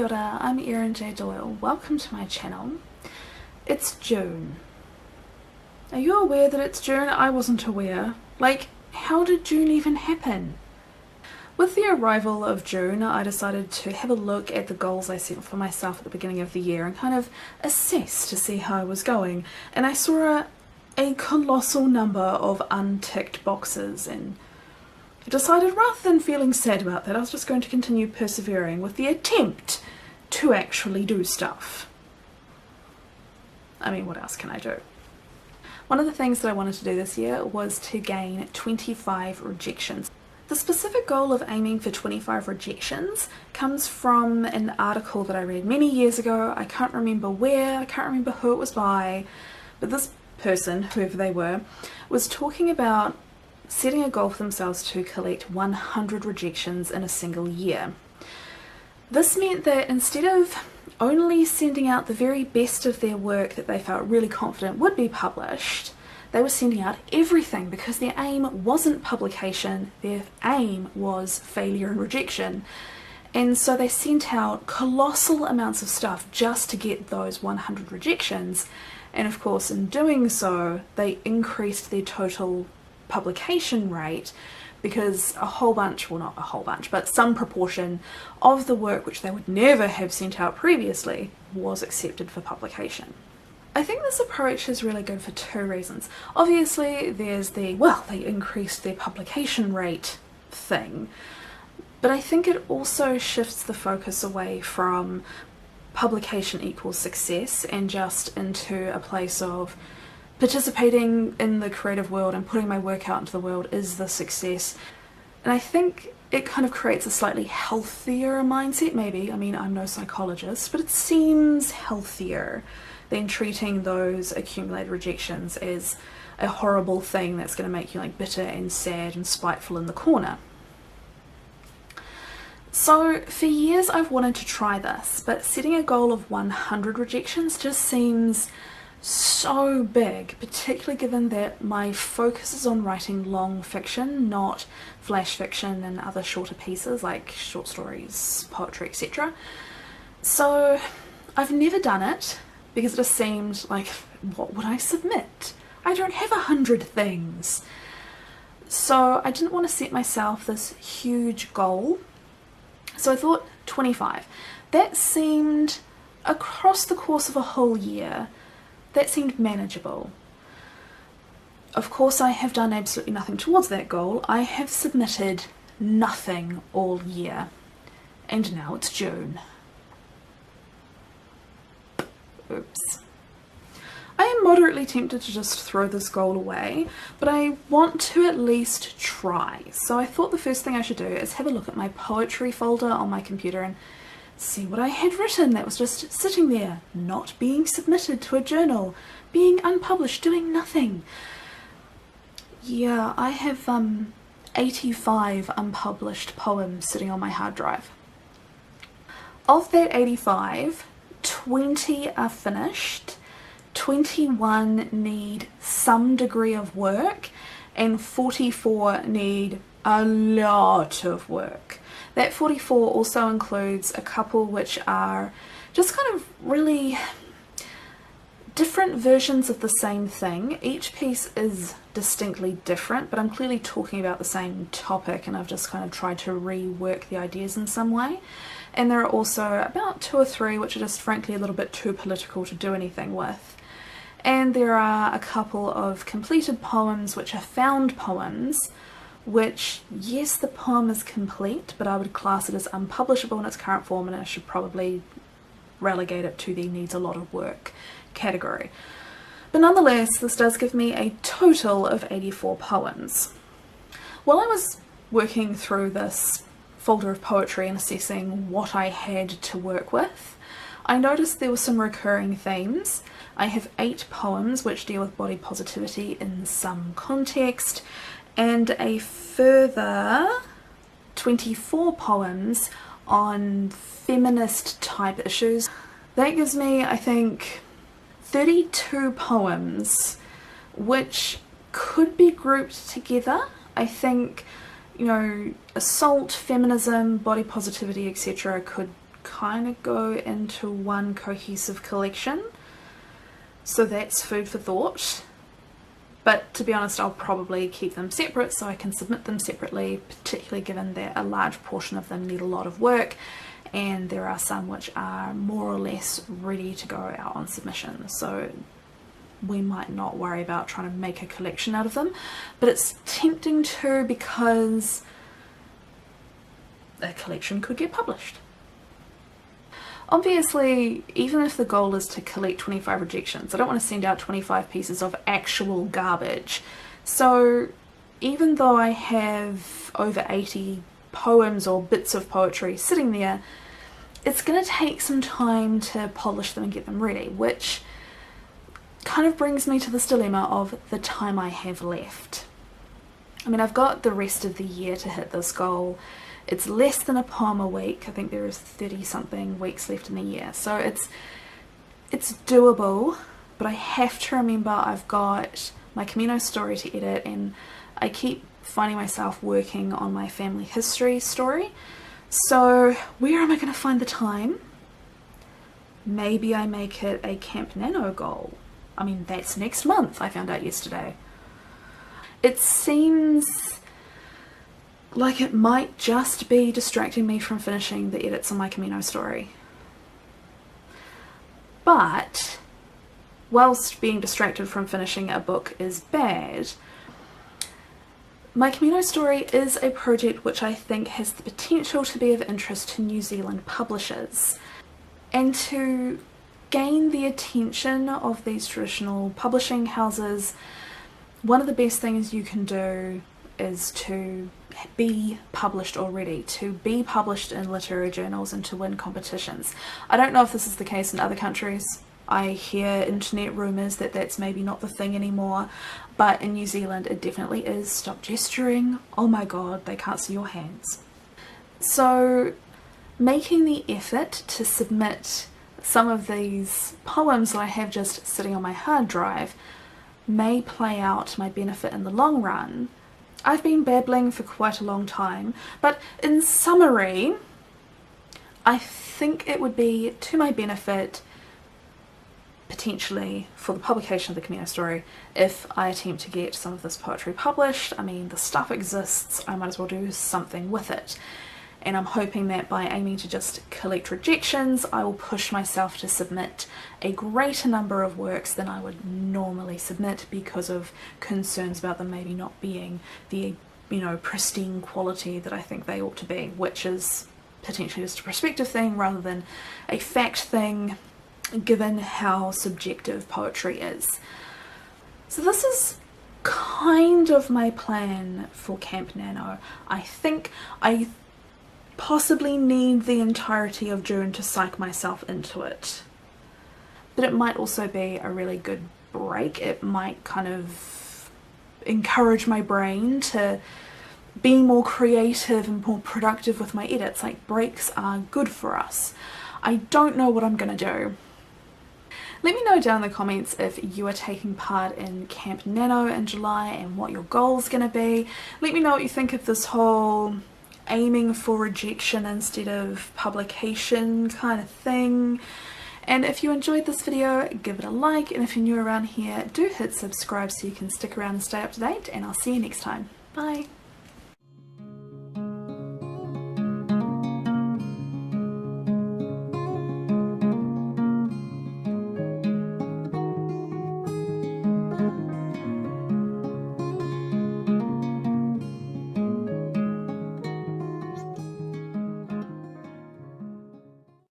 Kia ora, I'm Erin J. Doyle. Welcome to my channel. It's June. Are you aware that it's June? I wasn't aware. Like, how did June even happen? With the arrival of June, I decided to have a look at the goals I set for myself at the beginning of the year and kind of assess to see how I was going. And I saw a colossal number of unticked boxes, and I decided rather than feeling sad about that, I was just going to continue persevering with the attempt to actually do stuff. I mean, what else can I do? One of the things that I wanted to do this year was to gain 25 rejections. The specific goal of aiming for 25 rejections comes from an article that I read many years ago. I can't remember where, I can't remember who it was by, but this person, whoever they were, was talking about setting a goal for themselves to collect 100 rejections in a single year. This meant that instead of only sending out the very best of their work that they felt really confident would be published, they were sending out everything because their aim wasn't publication, their aim was failure and rejection. And so they sent out colossal amounts of stuff just to get those 100 rejections. And of course, in doing so, they increased their total publication rate because a whole bunch, well not a whole bunch, but some proportion of the work which they would never have sent out previously was accepted for publication. I think this approach is really good for two reasons. Obviously there's the, well, they increased their publication rate thing, but I think it also shifts the focus away from publication equals success and just into a place of participating in the creative world and putting my work out into the world is the success. And I think it kind of creates a slightly healthier mindset, maybe. I mean, I'm no psychologist, but it seems healthier than treating those accumulated rejections as a horrible thing that's going to make you like bitter and sad and spiteful in the corner. So for years I've wanted to try this, but setting a goal of 100 rejections just seems so big, particularly given that my focus is on writing long fiction, not flash fiction and other shorter pieces like short stories, poetry, etc. So I've never done it because it just seemed like, what would I submit? I don't have 100 things. So I didn't want to set myself this huge goal. So I thought 25. That seemed, across the course of a whole year, that seemed manageable. Of course I have done absolutely nothing towards that goal. I have submitted nothing all year. And now it's June. Oops. I am moderately tempted to just throw this goal away, but I want to at least try. So I thought the first thing I should do is have a look at my poetry folder on my computer and see what I had written that was just sitting there, not being submitted to a journal, being unpublished, doing nothing. Yeah, I have 85 unpublished poems sitting on my hard drive. Of that 85, 20 are finished, 21 need some degree of work, and 44 need a lot of work. That 44 also includes a couple which are just kind of really different versions of the same thing. Each piece is distinctly different, but I'm clearly talking about the same topic and I've just kind of tried to rework the ideas in some way. And there are also about 2 or 3 which are just frankly a little bit too political to do anything with. And there are a couple of completed poems which are found poems, which, yes, the poem is complete, but I would class it as unpublishable in its current form and I should probably relegate it to the needs a lot of work category. But nonetheless, this does give me a total of 84 poems. While I was working through this folder of poetry and assessing what I had to work with, I noticed there were some recurring themes. I have 8 poems which deal with body positivity in some context, and a further 24 poems on feminist type issues. That gives me, I think, 32 poems which could be grouped together. I think, you know, assault, feminism, body positivity, etc. could kind of go into one cohesive collection. So that's food for thought. But to be honest, I'll probably keep them separate so I can submit them separately, particularly given that a large portion of them need a lot of work, and there are some which are more or less ready to go out on submission. So we might not worry about trying to make a collection out of them, but it's tempting to, because a collection could get published. Obviously, even if the goal is to collect 25 rejections, I don't want to send out 25 pieces of actual garbage. So even though I have over 80 poems or bits of poetry sitting there, it's going to take some time to polish them and get them ready, which kind of brings me to this dilemma of the time I have left. I mean, I've got the rest of the year to hit this goal. It's less than a poem a week. I think there is 30 something weeks left in the year, so it's doable, but I have to remember I've got my Camino story to edit, and I keep finding myself working on my family history story. So where am I going to find the time? Maybe I make it a Camp Nano goal. I mean, that's next month, I found out yesterday. It seems like it might just be distracting me from finishing the edits on my Camino story. But whilst being distracted from finishing a book is bad, my Camino story is a project which I think has the potential to be of interest to New Zealand publishers. And to gain the attention of these traditional publishing houses, one of the best things you can do is to be published already, to be published in literary journals and to win competitions. I don't know if this is the case in other countries. I hear internet rumours that that's maybe not the thing anymore, but in New Zealand it definitely is. Stop gesturing. Oh my god, they can't see your hands. So making the effort to submit some of these poems that I have just sitting on my hard drive may play out to my benefit in the long run. I've been babbling for quite a long time, but in summary, I think it would be to my benefit, potentially, for the publication of the Camino story, if I attempt to get some of this poetry published. I mean, the stuff exists, I might as well do something with it. And I'm hoping that by aiming to just collect rejections, I will push myself to submit a greater number of works than I would normally submit, because of concerns about them maybe not being the, pristine quality that I think they ought to be, which is potentially just a perspective thing rather than a fact thing, given how subjective poetry is. So this is kind of my plan for Camp Nano. I think I possibly need the entirety of June to psych myself into it, but it might also be a really good break. It might kind of encourage my brain to be more creative and more productive with my edits. Like, breaks are good for us. I don't know what I'm gonna do. Let me know down in the comments if you are taking part in Camp Nano in July and what your goal's gonna be. Let me know what you think of this whole aiming for rejection instead of publication kind of thing. And if you enjoyed this video, give it a like, and if you're new around here, do hit subscribe so you can stick around and stay up to date, and I'll see you next time. Bye!